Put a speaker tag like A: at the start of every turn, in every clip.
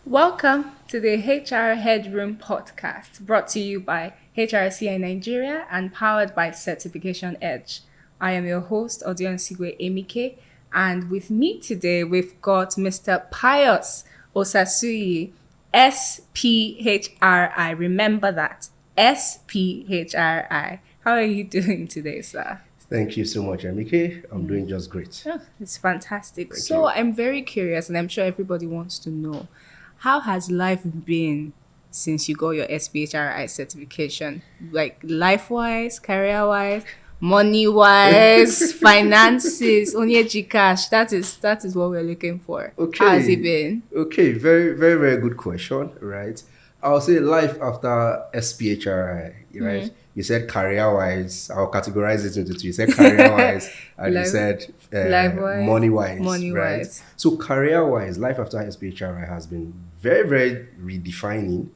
A: Welcome to the HR Headroom Podcast, brought to you by HRCI Nigeria and powered by Certification Edge. I am your host, Osasuyi Emike, and with me today we've got Mr. Pius Osasuyi, SPHRi. Remember that, SPHRi. How are you doing today, sir?
B: Thank you so much, Emike. I'm doing just great.
A: Oh, it's fantastic.
B: Thank
A: So
B: you.
A: I'm very curious, and I'm sure everybody wants to know, how has life been since you got your SPHRi certification? Like life-wise, career-wise, money-wise, finances, onyeji cash. That is what we're looking for.
B: Okay.
A: How has it been?
B: Okay, very, very, very good question, right? I'll say life after SPHRi, right? You said career-wise. I'll categorize it into two. You said career-wise, and you said
A: life-wise,
B: money-wise.
A: money-wise.
B: Right? So career-wise, life after SPHRi has been very, very redefining,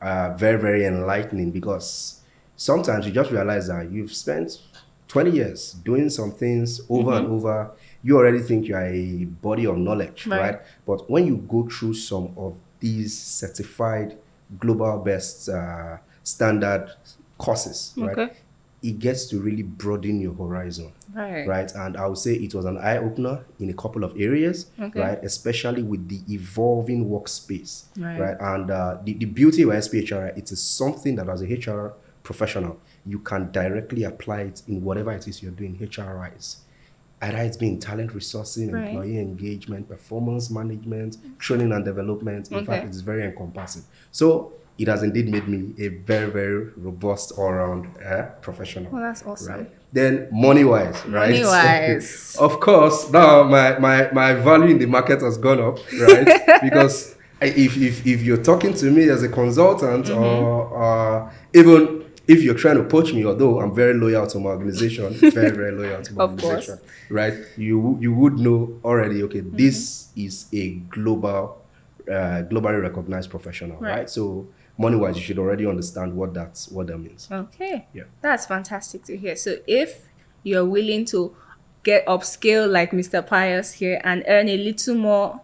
B: very, very enlightening, because sometimes you just realize that you've spent 20 years doing some things over and over. You already think you are a body of knowledge, right? But when you go through some of these certified global best standard courses, right, it gets to really broaden your horizon, right? And I would say it was an eye-opener in a couple of areas, right? Especially with the evolving workspace, right? And the beauty of SPHRi, it is something that as a HR professional, you can directly apply it in whatever it is you're doing HR-wise. Either it's been talent resourcing, employee engagement, performance management, training and development. In fact, it's very encompassing. So it has indeed made me a very, very robust all-round professional.
A: Well, that's awesome.
B: Right? Then money-wise, right?
A: Money-wise.
B: Of course, now my value in the market has gone up, right? Because if you're talking to me as a consultant or even if you're trying to poach me, although I'm very loyal to my organization, very, very loyal to my organization, right? You would know already, okay, this is a globally recognized professional, right? So money-wise, you should already understand what that means.
A: Okay.
B: Yeah.
A: That's fantastic to hear. So if you're willing to get upscale like Mr. Pius here and earn a little more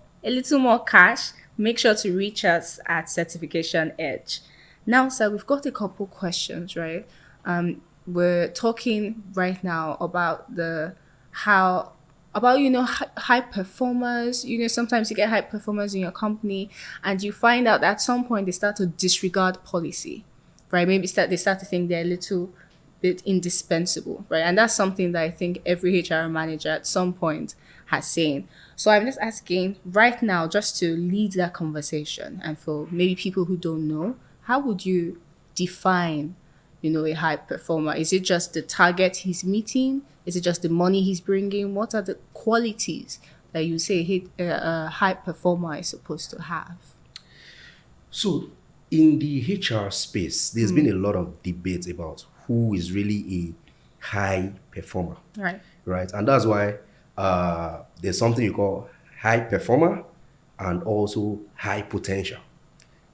A: cash, make sure to reach us at Certification Edge. Now, sir, we've got a couple questions, right? We're talking right now about high performers. Sometimes you get high performers in your company and you find out that at some point they start to disregard policy, right? Maybe they start to think they're a little bit indispensable, right? And that's something that I think every HR manager at some point has seen. So I'm just asking right now, just to lead that conversation, and for maybe people who don't know, how would you define, a high performer? Is it just the target he's meeting? Is it just the money he's bringing? What are the qualities that you say a high performer is supposed to have?
B: So in the HR space, there's been a lot of debate about who is really a high performer. Right? And that's why there's something you call high performer and also high potential.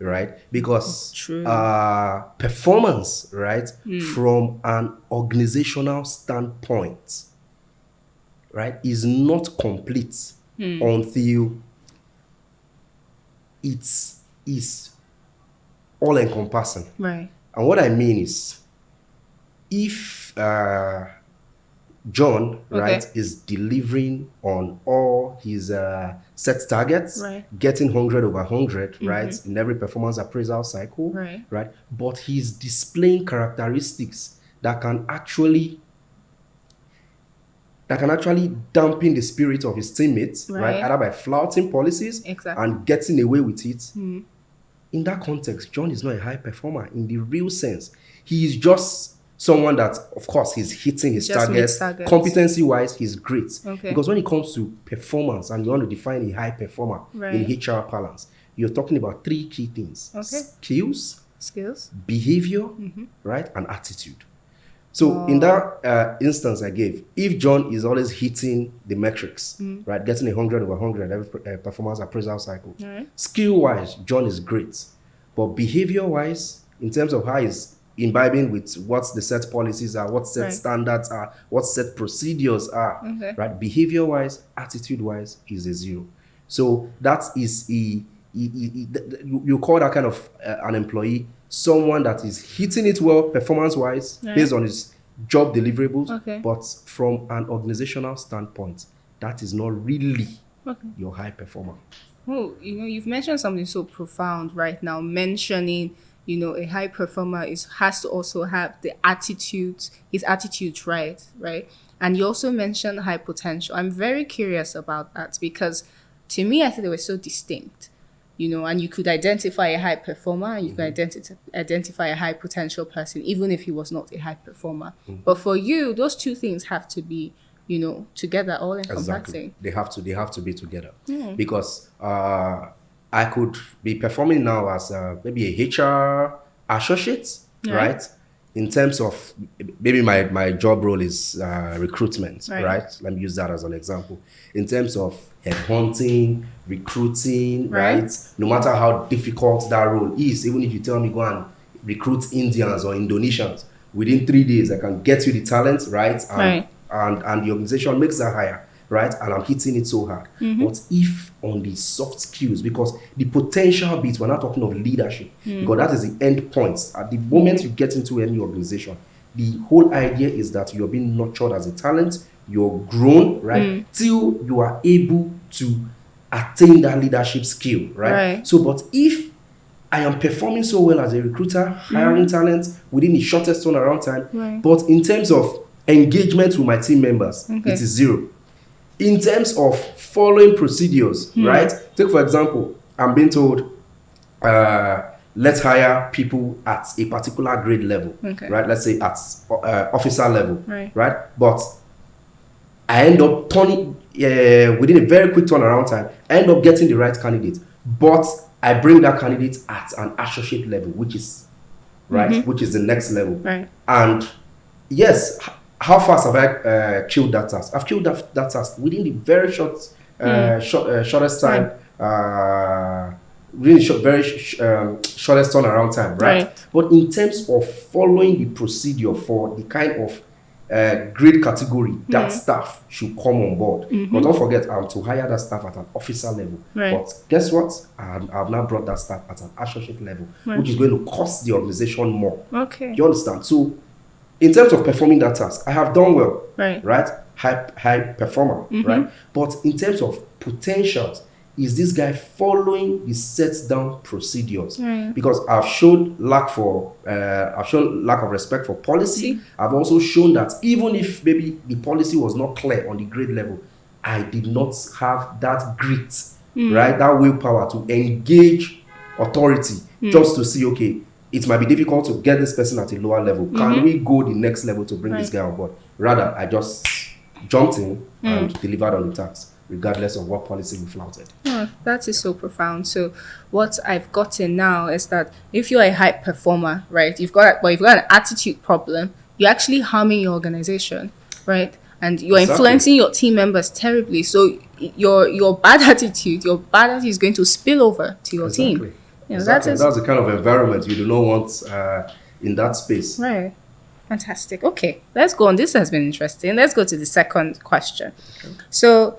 B: Right? Because performance, right, from an organizational standpoint, right, is not complete until it is all encompassing.
A: Right.
B: And what I mean is, if John, right, is delivering on all his set targets, getting 100 over 100, right, in every performance appraisal cycle, right, but he's displaying characteristics that can actually dampen the spirit of his teammates, right, either by flouting policies and getting away with it. In that context, John is not a high performer in the real sense. He is just someone that, of course, he's hitting his targets. Competency-wise, he's great. Because when it comes to performance and you want to define a high performer in HR parlance, you're talking about three key things. Skills, behavior, right, and attitude. So in that instance I gave, if John is always hitting the metrics, right, getting 100 over 100 every performance appraisal cycle, skill-wise, John is great. But behavior-wise, in terms of how he's imbibing with what the set policies are, what set standards are, what set procedures are, right? Behavior-wise, attitude-wise, is a zero. So that is a you call that kind of an employee someone that is hitting it well performance-wise based on his job deliverables, but from an organizational standpoint, that is not really your high performer.
A: Oh, you've mentioned something so profound right now, mentioning, a high performer has to also have his attitude right? And you also mentioned high potential. I'm very curious about that because to me, I think they were so distinct, and you could identify a high performer and you could identify a high potential person, even if he was not a high performer. But for you, those two things have to be, together, all encompassing.
B: Exactly. They have to be together because I could be performing now as maybe a HR associate, right? In terms of maybe my job role is recruitment, right? Let me use that as an example. In terms of headhunting, recruiting, right? No matter how difficult that role is, even if you tell me go and recruit Indians or Indonesians, within 3 days I can get you the talent, right? And the organization makes that hire, right? And I'm hitting it so hard. But if on the soft skills, because the potential bit, we're not talking of leadership, because that is the end point. At the moment you get into any organization, the whole idea is that you're being nurtured as a talent, you're grown, right? Till you are able to attain that leadership skill, right? So, but if I am performing so well as a recruiter, hiring talent within the shortest turnaround time, but in terms of engagement with my team members, it is zero. In terms of following procedures, right? Take for example, I'm being told, let's hire people at a particular grade level, right? Let's say at officer level, right? But I end up turning within a very quick turnaround time. I end up getting the right candidate, but I bring that candidate at an associate level, which is which is the next level, and yes. How fast have I killed that task? I've killed that task within the very shortest time, really shortest turnaround time, right? But in terms of following the procedure for the kind of grade category that staff should come on board, but don't forget, I'm to hire that staff at an officer level. But guess what? I've now brought that staff at an associate level, which is going to cost the organization more. You understand? So, in terms of performing that task, I have done well, right? High performer, right? But in terms of potentials, is this guy following the set down procedures? Because I've shown lack of respect for policy. I've also shown that even if maybe the policy was not clear on the grade level, I did not have that grit, right? That willpower to engage authority just to see, okay, it might be difficult to get this person at a lower level. Can we go the next level to bring this guy on board? Rather, I just jumped in and delivered on the task, regardless of what policy we flouted.
A: Oh, that is so profound. So what I've gotten now is that if you're a high performer, right, you've got an attitude problem, you're actually harming your organization, right? And you're influencing your team members terribly. So your bad attitude is going to spill over to your team.
B: That's the kind of environment you do not want in that space.
A: Right. Fantastic. Okay, let's go on. This has been interesting. Let's go to the second question. So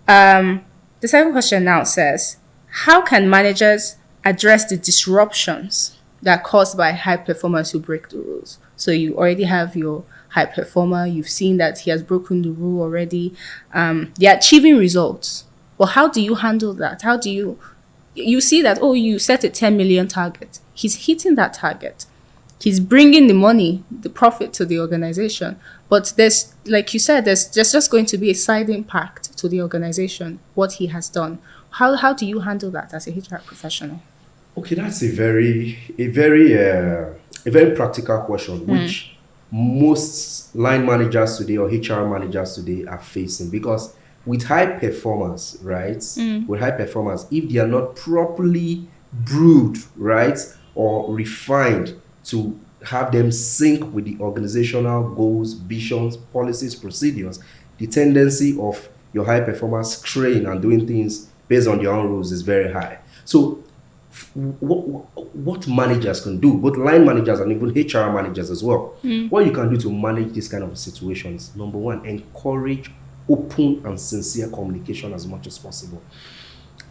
A: the second question now says, how can managers address the disruptions that are caused by high performers who break the rules? So you already have your high performer. You've seen that he has broken the rule already. They're achieving results. Well, how do you handle that? How do you see that, you set a 10 million target. He's hitting that target. He's bringing the money, the profit to the organization. But there's, like you said, there's just going to be a side impact to the organization, what he has done. How do you handle that as a HR professional?
B: Okay, that's a very practical question, which most line managers today or HR managers today are facing, because with high performers, right? With high performers, if they are not properly brewed, right, or refined to have them sync with the organizational goals, visions, policies, procedures, the tendency of your high performers straying and doing things based on their own rules is very high. So what managers can do, both line managers and even HR managers as well, what you can do to manage this kind of situations, number one, encourage open and sincere communication as much as possible.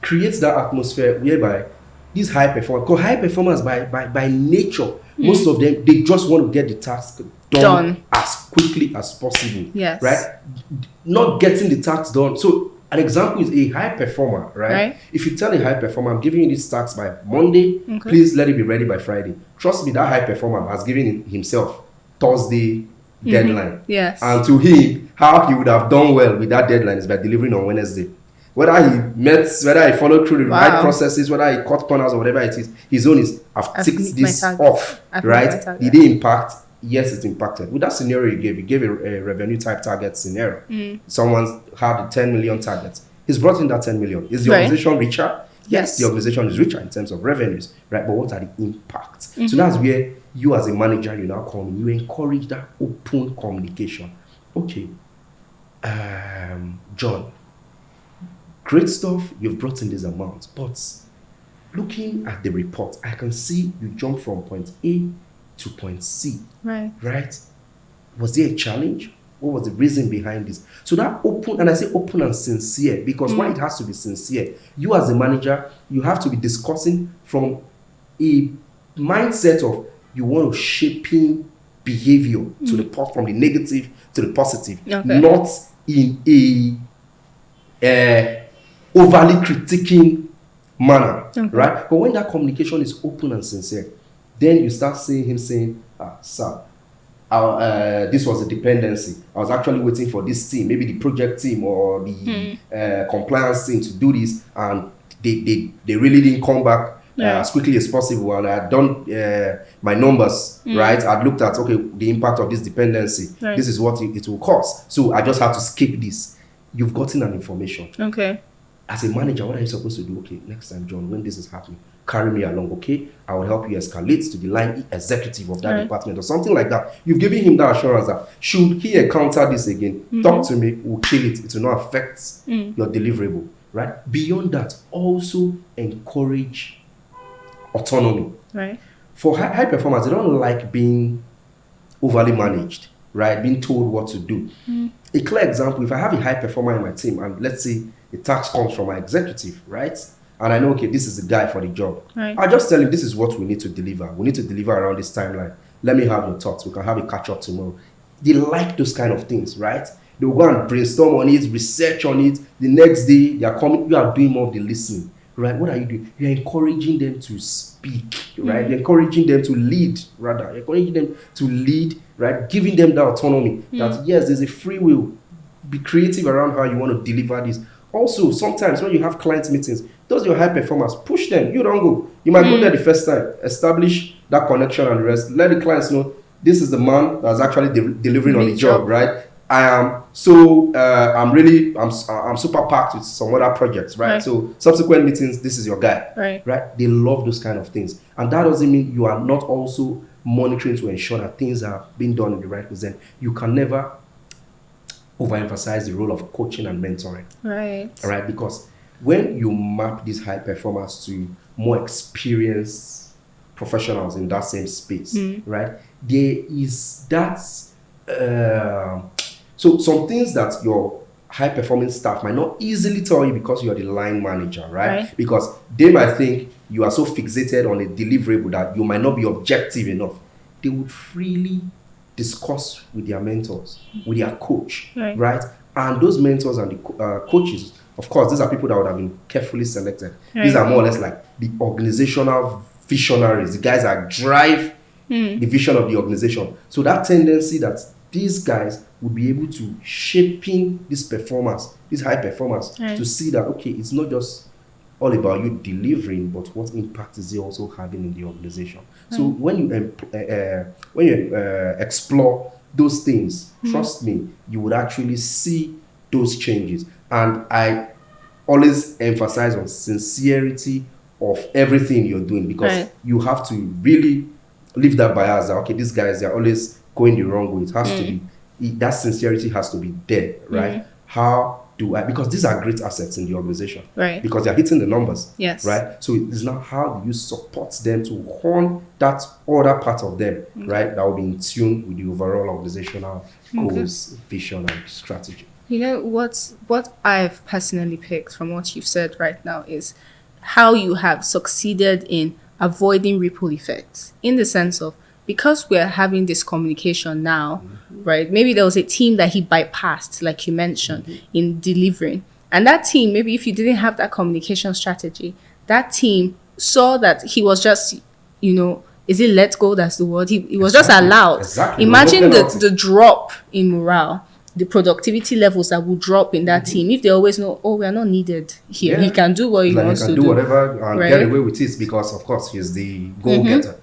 B: creates that atmosphere whereby these high performers, because high performers by nature, most of them, they just want to get the task done as quickly as possible.
A: Yes.
B: Right? Not getting the task done. So an example is a high performer, right? If you tell a high performer, I'm giving you this task by Monday, please let it be ready by Friday. Trust me, that high performer has given himself Thursday deadline.
A: Yes.
B: And to him, how he would have done well with that deadline is by delivering on Wednesday. Whether he followed through the right processes, whether he cut corners or whatever it is, his own is, I've ticked this off, right? Did it impact? Yes, it impacted. With that scenario you gave a revenue type target scenario. Someone had a 10 million target. He's brought in that 10 million. Is the organization richer? Yes, the organization is richer in terms of revenues, right? But what are the impacts? So that's where you as a manager, you now come in, you encourage that open communication. Okay, John, great stuff, you've brought in this amount, but looking at the report, I can see you jump from point A to point C. Right? Was there a challenge? What was the reason behind this? So that open, and I say open and sincere, because why it has to be sincere, you as a manager, you have to be discussing from a mindset of you want to shaping behavior to the from the negative to the positive, not in a overly critiquing manner, right? But when that communication is open and sincere, then you start seeing him saying, sir, this was a dependency. I was actually waiting for this team, maybe the project team or the compliance team to do this, and they really didn't come back as quickly as possible. And I had done my numbers, right? I'd looked at, okay, the impact of this dependency. This is what it will cost. So I just have to skip this. You've gotten an information. As a manager, what are you supposed to do? Okay, next time, John, when this is happening, carry me along, okay? I will help you escalate to the line executive of that department or something like that. You've given him that assurance that should he encounter this again, talk to me, we'll kill it. It will not affect your deliverable, right? Beyond that, also encourage autonomy. For high performers, they don't like being overly managed, right? Being told what to do. A clear example, if I have a high performer in my team, and let's say the task comes from my executive, right? And I know, okay, this is the guy for the job. I just tell him, this is what we need to deliver. We need to deliver around this timeline. Let me have your thoughts. We can have a catch up tomorrow. They like those kind of things, right? They'll go and brainstorm on it, research on it. The next day, they are coming, you are doing more of the listening, right? What are you doing? You're encouraging them to speak, right? You're encouraging them to lead, rather. You're encouraging them to lead, right? Giving them that autonomy that, yes, there's a free will. Be creative around how you want to deliver this. Also, sometimes when you have client meetings, those your high performers, push them. You don't go. You might go there the first time, establish that connection and the rest. Let the clients know this is the man that's actually delivering on the job, right? I am so I'm super packed with some other projects, right? So subsequent meetings, this is your guy, right? They love those kind of things, and that doesn't mean you are not also monitoring to ensure that things are being done in the right way. You can never overemphasize the role of coaching and mentoring, right? Because when you map these high performers to more experienced professionals in that same space, right? There is that. So some things that your high performing staff might not easily tell you because you're the line manager, right? Because they might think you are so fixated on a deliverable that you might not be objective enough. They would freely discuss with their mentors, with their coach, right? And those mentors and the coaches, of course, these are people that would have been carefully selected. These are more or less like the organizational visionaries, the guys that drive the vision of the organization. So that tendency that these guys would be able to shaping these performers, these high performers, to see that, okay, it's not just all about you delivering, but what impact is it also having in the organization. So when you explore those things, trust me, you would actually see those changes. And I always emphasize on sincerity of everything you're doing, because you have to really leave that bias that, okay, these guys, they're always going the wrong way. It has to be, that sincerity has to be there, right? How do I, because these are great assets in the organization, because they're hitting the numbers, right? So it's now how do you support them to hone that other part of them, right? That will be in tune with the overall organizational goals, vision, and strategy.
A: You know what I've personally picked from what you've said right now is how you have succeeded in avoiding ripple effects, in the sense of, because we're having this communication now, right? Maybe there was a team that he bypassed, like you mentioned, in delivering. And that team, maybe if you didn't have that communication strategy, that team saw that he was just, is it let go? That's the word. He was just allowed.
B: Exactly.
A: Imagine the drop in morale, the productivity levels that will drop in that team if they always know, oh, we are not needed here.
B: Yeah.
A: He can do what he wants to do.
B: He can do whatever and
A: right?
B: get away with it because, of course, he's the goal-getter,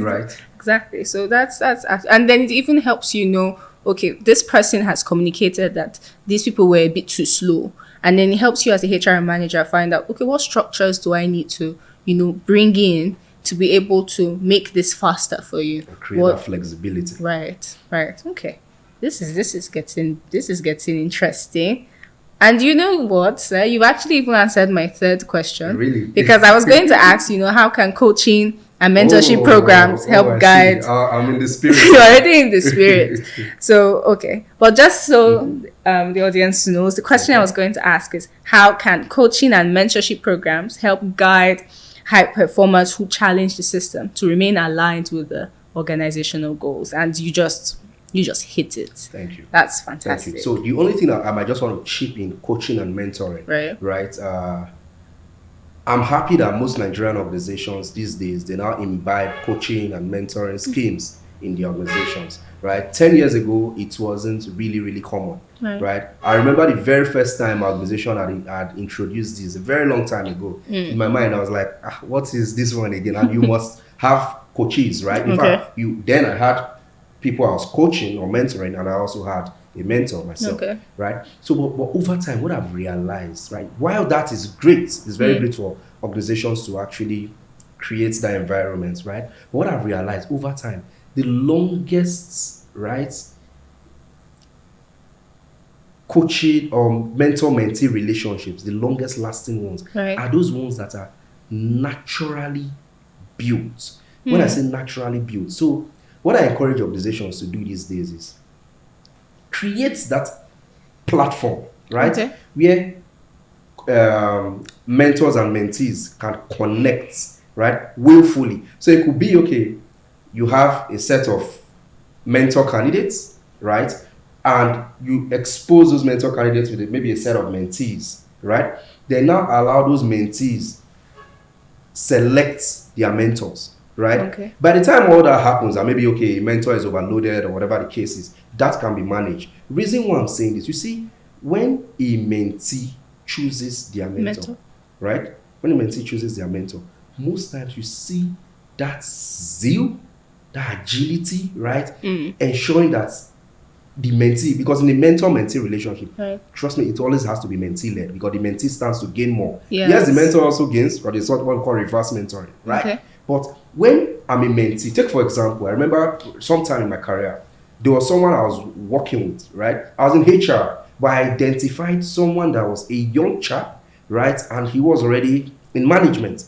B: right?
A: Exactly. So that's and then it even helps okay, this person has communicated that these people were a bit too slow, and then it helps you as a HR manager find out, okay, what structures do I need to bring in to be able to make this faster for you,
B: create that flexibility.
A: Right. Okay. This is getting interesting. And you know what, sir? You've actually even answered my third question.
B: Really?
A: Because I was going to ask, how can coaching and mentorship programs help guide?
B: I'm in the spirit.
A: You're already in the spirit. So, okay. But just so the audience knows, the question I was going to ask is, how can coaching and mentorship programs help guide high performers who challenge the system to remain aligned with the organizational goals? And you just hit it.
B: Thank you.
A: That's fantastic.
B: Thank you. So the only thing I might just want to chip in coaching and mentoring, right? I'm happy that most Nigerian organizations these days, they now imbibe coaching and mentoring schemes in the organizations, right? 10 years ago, it wasn't really, really common, right? I remember the very first time our organization had introduced this a very long time ago. In my mind, I was like, what is this one again? And you must have coaches, right? In fact, then I had people I was coaching or mentoring, and I also had a mentor myself, right? So, but over time, what I've realized, right, while that is great, it's very great for organizations to actually create that environment, right? But what I've realized over time, the longest, right, coaching or mentor-mentee relationships, the longest lasting ones, are those ones that are naturally built. When I say naturally built, so what I encourage organizations to do these days is create that platform, right? Where mentors and mentees can connect, right? Willfully. So it could be, okay, you have a set of mentor candidates, right? And you expose those mentor candidates with maybe a set of mentees, right? They now allow those mentees select their mentors. Right? By the time all that happens, and maybe, okay, a mentor is overloaded or whatever the case is, that can be managed. Reason why I'm saying this, you see, when a mentee chooses their mentor, right? When a mentee chooses their mentor, most times you see that zeal, that agility, right? Ensuring that the mentee, because in a mentor-mentee relationship, trust me, it always has to be mentee-led because the mentee stands to gain more. Yes, the mentor also gains, but it's what we call reverse mentoring, right? But when I'm a mentee, take for example, I remember sometime in my career, there was someone I was working with, right? I was in HR, but I identified someone that was a young chap, right? And he was already in management.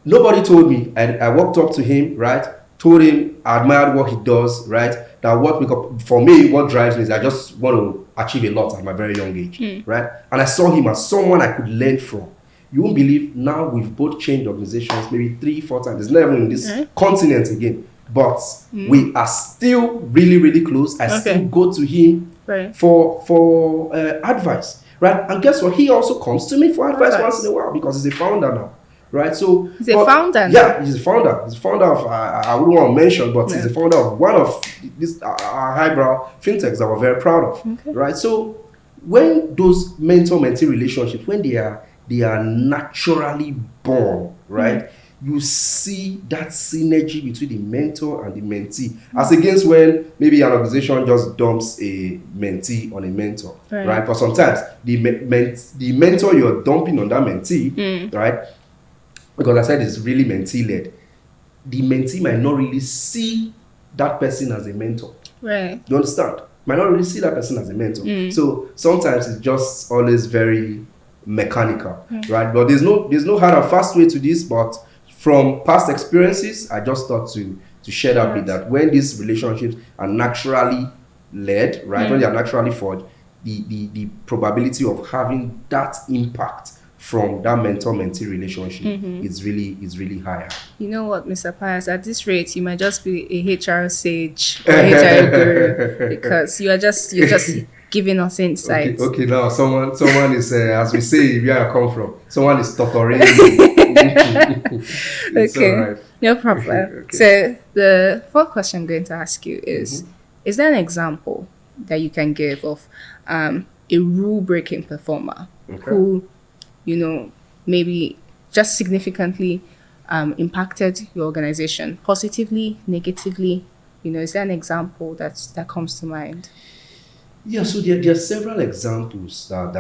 B: Nobody told me. I walked up to him, right? Told him I admired what he does, right? That for me, what drives me is I just want to achieve a lot at my very young age, right? And I saw him as someone I could learn from. You won't believe, now we've both changed organizations maybe 3-4 times. It's never in this continent again. But we are still really, really close. I still go to him for advice, right? And guess what? He also comes to me for advice once in a while because he's a founder now, right? So
A: he's a founder.
B: Yeah, he's a founder. He's a founder of I wouldn't want to mention, but he's a founder of one of these highbrow fintechs that we're very proud of, right? So when those mentor-mentee relationships, when they are naturally born, right? You see that synergy between the mentor and the mentee, as against when maybe an organization just dumps a mentee on a mentor, right? But sometimes the mentor you're dumping on that mentee, right? Because I said it's really mentee-led. The mentee might not really see that person as a mentor.
A: Right.
B: You understand? Might not really see that person as a mentor. So sometimes it's just always very mechanical, right? But there's no hard and fast way to this, but from past experiences, I just thought to share that with that when these relationships are naturally led, right, when they are naturally forged, the probability of having that impact from that mentor-mentee relationship is really higher.
A: You know what, Mr. Pius, at this rate, you might just be a HR sage or HR guru because you're just giving us insights.
B: Okay, now someone is, as we say, where I come from, someone is tutoring.
A: Okay,
B: alright.
A: no problem.
B: Okay.
A: So the fourth question I'm going to ask you is there an example that you can give of a rule-breaking performer who, maybe just significantly impacted your organization positively, negatively? Is there an example that comes to mind?
B: Yeah, so there are several examples that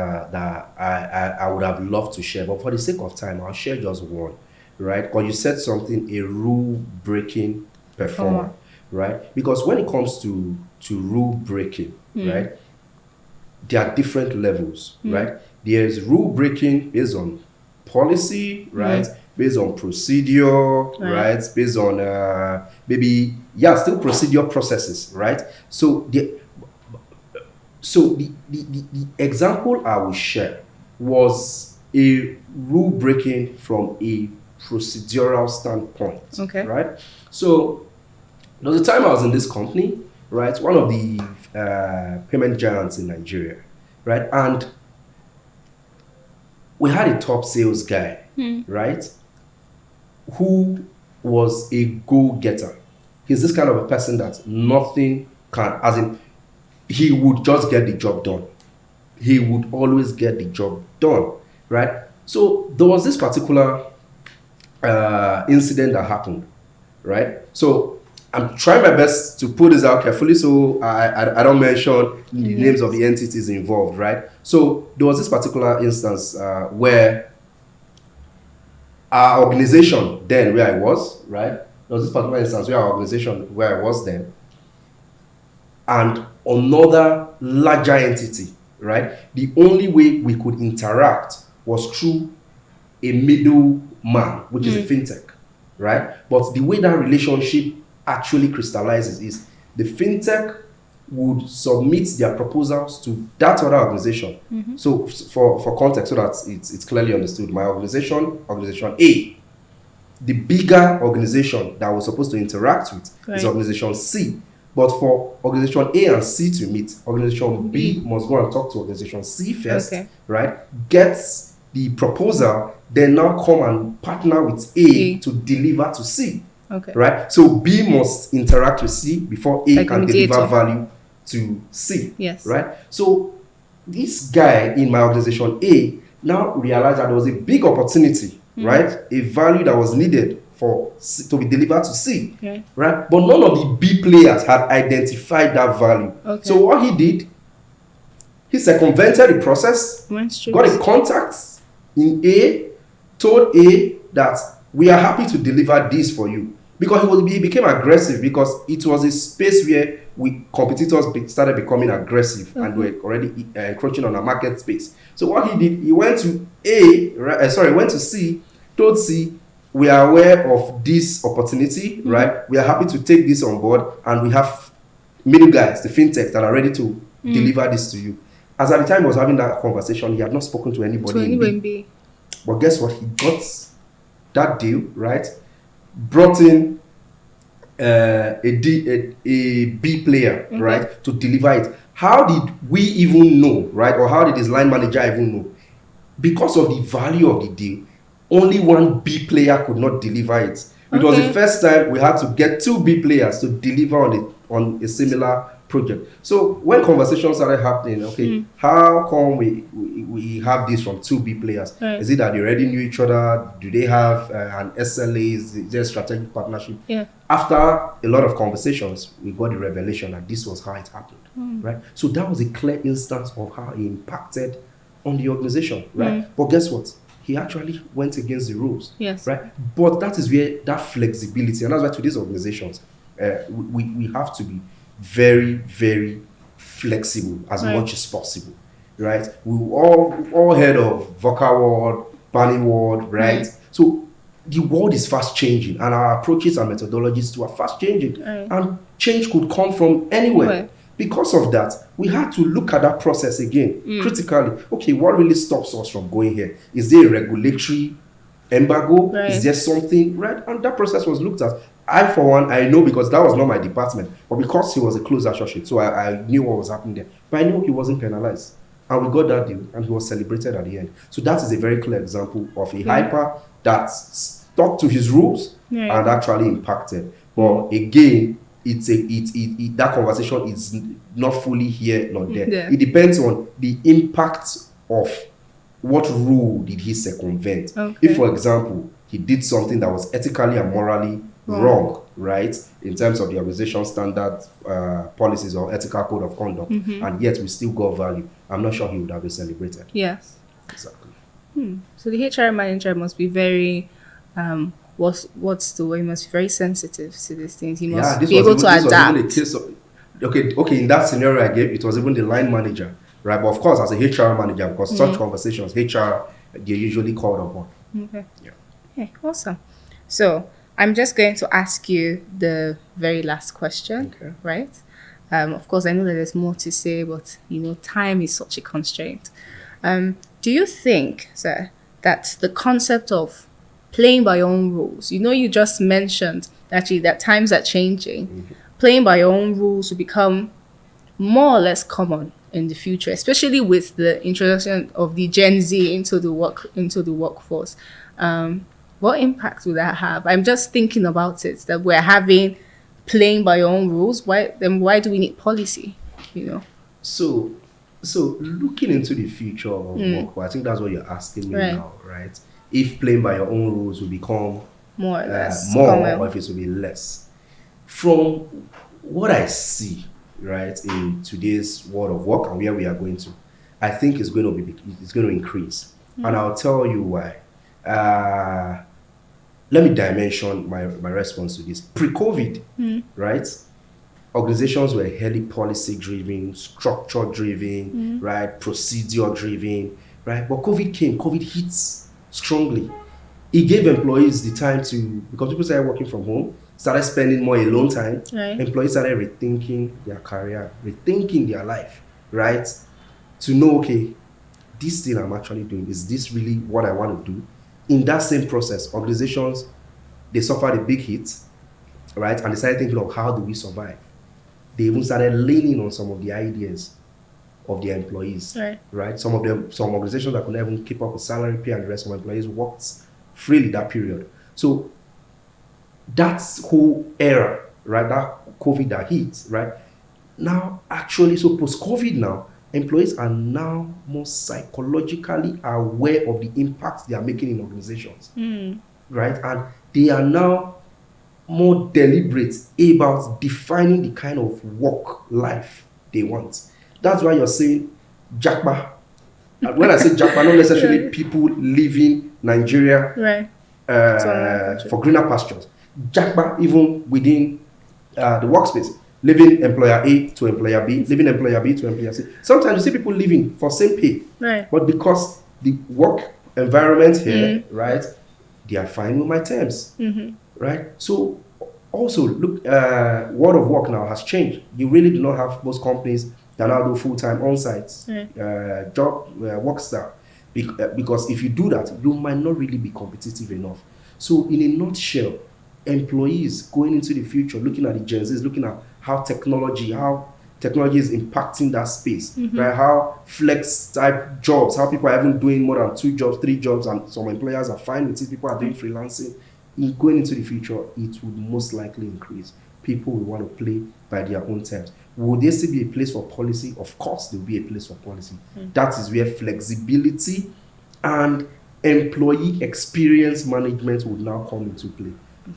B: I would have loved to share, but for the sake of time, I'll share just one, right? Because you said something, a rule-breaking performer, right? Because when it comes to rule-breaking, right, there are different levels, right? There's rule-breaking based on policy, right? Based on procedure, right? Based on still procedure processes, right? So the example I will share was a rule breaking from a procedural standpoint, right? So there was a time I was in this company, right? One of the payment giants in Nigeria, right? And we had a top sales guy, right? Who was a go-getter. He's this kind of a person that nothing can, as in, he would just get the job done. He would always get the job done, right? So there was this particular incident that happened, right? So I'm trying my best to put this out carefully so I don't mention the names of the entities involved, right? So there was this particular instance where our organization then, where I was, right? There was this particular instance where our organization, where I was then, and another larger entity, right? The only way we could interact was through a middleman, which is a fintech, right? But the way that relationship actually crystallizes is the fintech would submit their proposals to that other organization. So for context, so that it's clearly understood, my organization A, the bigger organization that we're supposed to interact with is organization C. But for organization A and C to meet, organization B must go and talk to organization C first, right? Gets the proposal, then now come and partner with A to deliver to C, right? So B must interact with C before A can deliver value to C, right? So this guy in my organization A now realized that there was a big opportunity, right? A value that was needed for C, to be delivered to C, right? But none of the B players had identified that value. So what he did, he circumvented the process, got a contact in A, told A that we are happy to deliver this for you. Because he became aggressive because it was a space where competitors started becoming aggressive and were already encroaching on our market space. So what he did, he went to went to C, told C, we are aware of this opportunity, right? We are happy to take this on board, and we have middle guys, the fintechs, that are ready to deliver this to you. As at the time he was having that conversation, he had not spoken to anybody in B. But guess what? He got that deal, right? Brought in a B player, right, to deliver it. How did we even know, right? Or how did his line manager even know? Because of the value of the deal, only one B player could not deliver it. It was the first time we had to get two B players to deliver on a similar project. So when conversations started happening, how come we have this from two B players? Is it that they already knew each other? Do they have an SLA? Is there a strategic partnership? After a lot of conversations, we got the revelation that this was how it happened, right? So that was a clear instance of how it impacted on the organization, right? But guess what? He actually went against the rules, right? But that is where that flexibility, and that's why to these organizations, we have to be very, very flexible as much as possible, right? We all heard of VUCA world, Bunny world, right? So the world is fast changing, and our approaches and methodologies too are fast changing, and change could come from anywhere. because of that, we had to look at that process again critically. Okay, what really stops us from going here? Is there a regulatory embargo?
A: Right.
B: Is there something, right? And that process was looked at. I, for one, I know because that was not my department, but because he was a close associate, so I knew what was happening there. But I knew he wasn't penalized. And we got that deal, and he was celebrated at the end. So that is a very clear example of a hyper that stuck to his rules and actually impacted. But again, that conversation is not fully here nor there.
A: Yeah.
B: It depends on the impact of what rule did he circumvent.
A: Okay.
B: If, for example, he did something that was ethically and morally wrong, right, in terms of the organization standard policies or ethical code of conduct, and yet we still got value, I'm not sure he would have been celebrated.
A: Yes.
B: Exactly.
A: So the HR manager must be very, what's the way? He must be very sensitive to these things. He must be able to adapt.
B: Okay, in that scenario I gave, it was even the line manager, right? But of course, as a HR manager, because such conversations, HR, they're usually called upon.
A: Okay.
B: Yeah.
A: Okay, awesome. So I'm just going to ask you the very last question, right? Of course, I know that there's more to say, but time is such a constraint. Do you think, sir, that the concept of playing by your own rules, you just mentioned actually that times are changing, playing by your own rules will become more or less common in the future, especially with the introduction of the Gen Z into the workforce. What impact will that have? I'm just thinking about it, that we're having playing by your own rules. Why do we need policy?
B: So looking into the future of work, well, I think that's what you're asking me now, right? If playing by your own rules will become
A: more or less
B: more, or if it will be less. From what I see, right, in today's world of work and where we are going to, I think it's going to increase, and I'll tell you why. Let me dimension my response to this. Pre-COVID, right? Organizations were heavily policy-driven, structure-driven, right? Procedure-driven, right? But COVID hits strongly. It gave employees the time to, because people started working from home, started spending more alone time.
A: Right.
B: Employees started rethinking their career, rethinking their life, right? To know, okay, this thing I'm actually doing, is this really what I want to do? In that same process, organizations, they suffered a big hit, right? And they started thinking of how do we survive? They even started leaning on some of the ideas of their employees, right? Some organizations that could never even keep up with salary pay and the rest of employees worked freely that period. So that's whole era, right? That COVID that hit, right? Now, actually, so post-COVID now, employees are now more psychologically aware of the impact they are making in organizations, right? And they are now more deliberate about defining the kind of work life they want. That's why you're saying Jackpa. And when I say Jackpa, not necessarily people leaving Nigeria for greener pastures. Jackpa, even within the workspace, leaving employer A to employer B, leaving employer B to employer C. Sometimes you see people leaving for same pay, but because the work environment here, right, they are fine with my terms, right? So also look, world of work now has changed. You really do not have most companies that now do full-time on-site job work style, because if you do that, you might not really be competitive enough. So in a nutshell, employees going into the future, looking at the Gen Zs, looking at how technology is impacting that space, right? How flex type jobs, how people are even doing more than 2 jobs, 3 jobs, and some employers are fine with it. People are doing freelancing. Going into the future, it would most likely increase. People will want to play by their own terms. Will there still be a place for policy? Of course, there will be a place for policy. That is where flexibility and employee experience management would now come into play.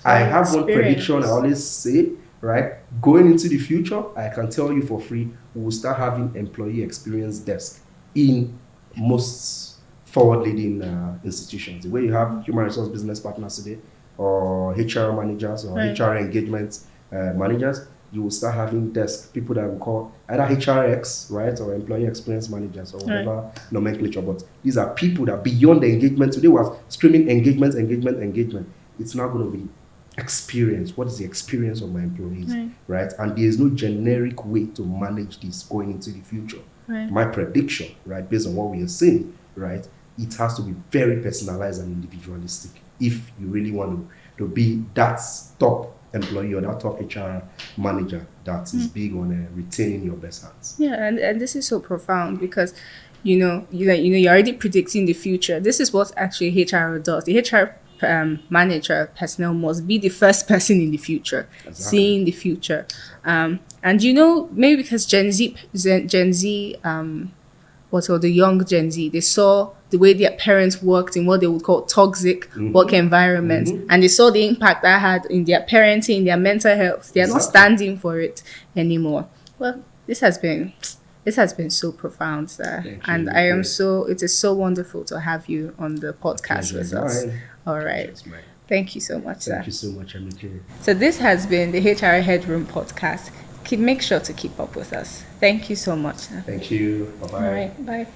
B: I have one prediction I always say, right? Going into the future, I can tell you for free, we will start having employee experience desk in most forward-leading institutions. The way you have human resource business partners today, or HR managers, or HR engagement managers, you will start having desk people that we call either HRX, right, or employee experience managers, or whatever nomenclature. But these are people that beyond the engagement, today was screaming engagement. It's now going to be experience. What is the experience of my employees, right? And there is no generic way to manage this going into the future.
A: Right.
B: My prediction, right, based on what we are seeing, right, it has to be very personalized and individualistic if you really want to be that top employee or that top HR manager that is big on retaining your best hands.
A: Yeah, and this is so profound because you're already predicting the future. This is what actually HR does. The HR manager personnel must be the first person in the future, seeing the future. And maybe because Gen Z, the young Gen Z, they saw the way their parents worked in what they would call toxic work environments, and they saw the impact that had in their parenting, in their mental health. They are not standing for it anymore. Well, this has been so profound, sir. And it is so wonderful to have you on the podcast with us. All right. Thank you so much, sir.
B: Thank you so much, Amike.
A: So this has been the HR Headroom Podcast. Make sure to keep up with us. Thank you so much, sir.
B: Thank you. Bye-bye.
A: All right. Bye.